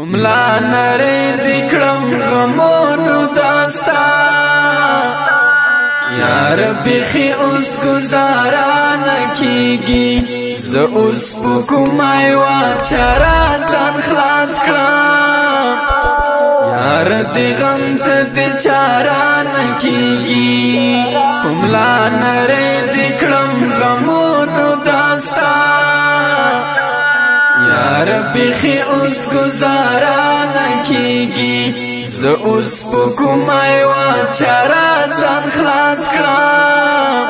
املا نری دکړم غمونو داستا یا ربی خی اوس گزارا نکیگی ز اوس پکومای واچارا ځان خلاص کړم یار دی غم ته دی چارا نکیگی املا نری دکړم غمونو داستا یا ربی خی اوس گزارا نکیگی ز اوس پکومای واچارا ځان خلاص کړم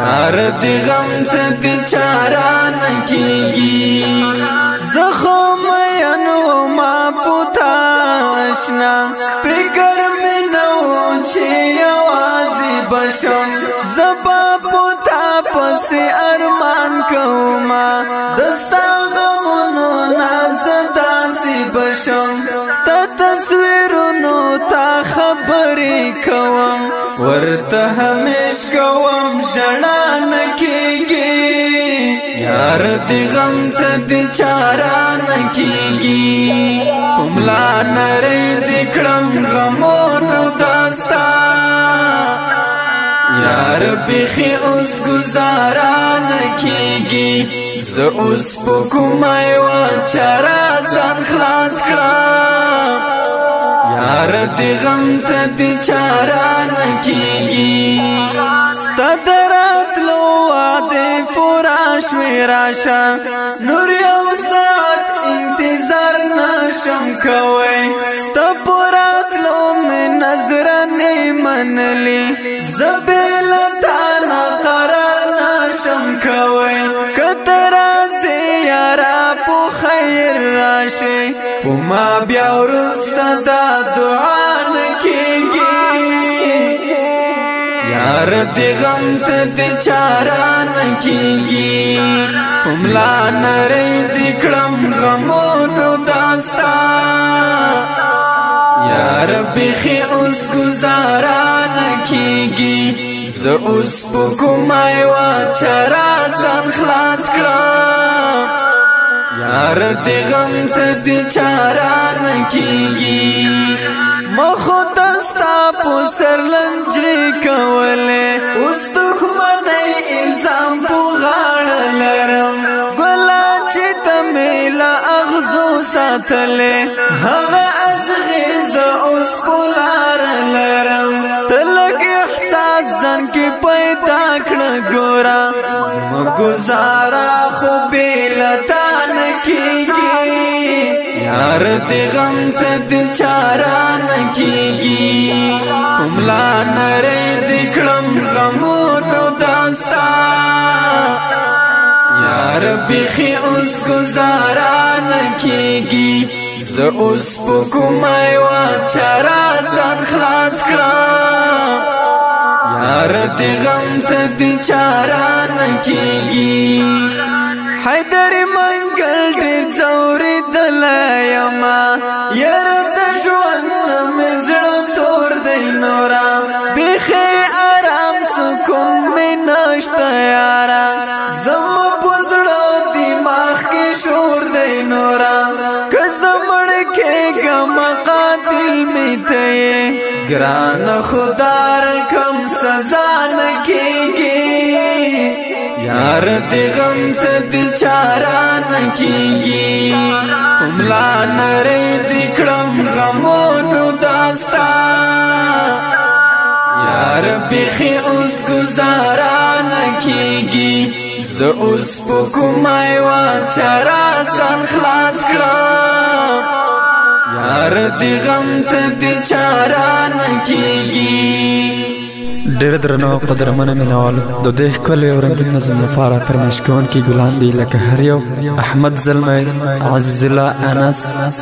یار دی غم ته دی چارا نکیگی زخم ینو ما پوتاشنا فکر می نو چی یوازی بشم زبا پوتا پسی ارمان کوما دستا غمونو نازداسی بشم ستا تصویرونو تا خبری کوم ورته همیش کوم ژړا نکیږي یار دی غم ته دی چارا نکیږي پملا نری دی کړم غمونو داستا یا ربی خی اوس گزارا نکیگی ز اوس پکومای واچارا ځان خلاص کړم یار دی غم ته دی چارا نکیگی ستا دراتلو وعده پورا شوی راشا نور یو ساعت انتظار نشم کوي ستا پوراتلو می نظرنی منلی زبیلتانا قرار نشم کوي کترا زیارا پو خیر راشي پو ما بیا ورستا دا دعا نکیگی یار دی غم ته دی چارا نکیگی املا نری دی کړم غمونو داستا یا ربی خی اوس گزارا نکیگی ز اوس پکومای واچارا ځان خلاص کړم یار دی غم ته دی چارا نکیگی مخو دستا پو سرلنجی کوله اوس دښمنۍ الزام پو غاړه لرم ګلا چې ته مې له اغزو ساتلې هغه ازغې زه اوس په لار لرم ته لږ احساس ځان کې پیدا کړه ګوره زما ګزاره خو بې له تا نه کېږي یار دی غم ته دی چارا نکیگی املا نری دی کړم غمونو داستا یا ربی خی اوس گزارا نکیگی ز اوس پکومای واچارا ځان خلاص کړم یار دی غم ته دی چارا نکیگی حیدر منګل ډېر ځورې دلایما یار د ژوند مې زړه تور دی نورا بیخي آرام سکون مې نشته یارا زما په زړه دماغ کې شور دی نورا که زه مړ کېږم قاتل مې ته یې ګران خدا رقم سزا نه کېږي یار دی غم ته دی چارا نکیگی املا نری دی کړم غمونو داستا یا ربی خی اوس گزارا نکیگی ز اوس پکومای واچارا ځان خلاص کړم یار دی غم ته دی چارا نکیگی ډېر درنو قدرمنه مینوالو د دې ښکلي او رنګین نظم لپاره فرمایش کوونکي ګلان دي لکه هر یو احمد زلمی عزیز الله انس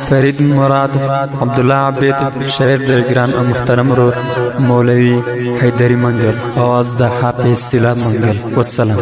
فرید مراد عبدالله عبید شاعر ډېر ګران او محترم ورور مولوي حیدري منګل اواز د حافظ سیلاب منګل والسلام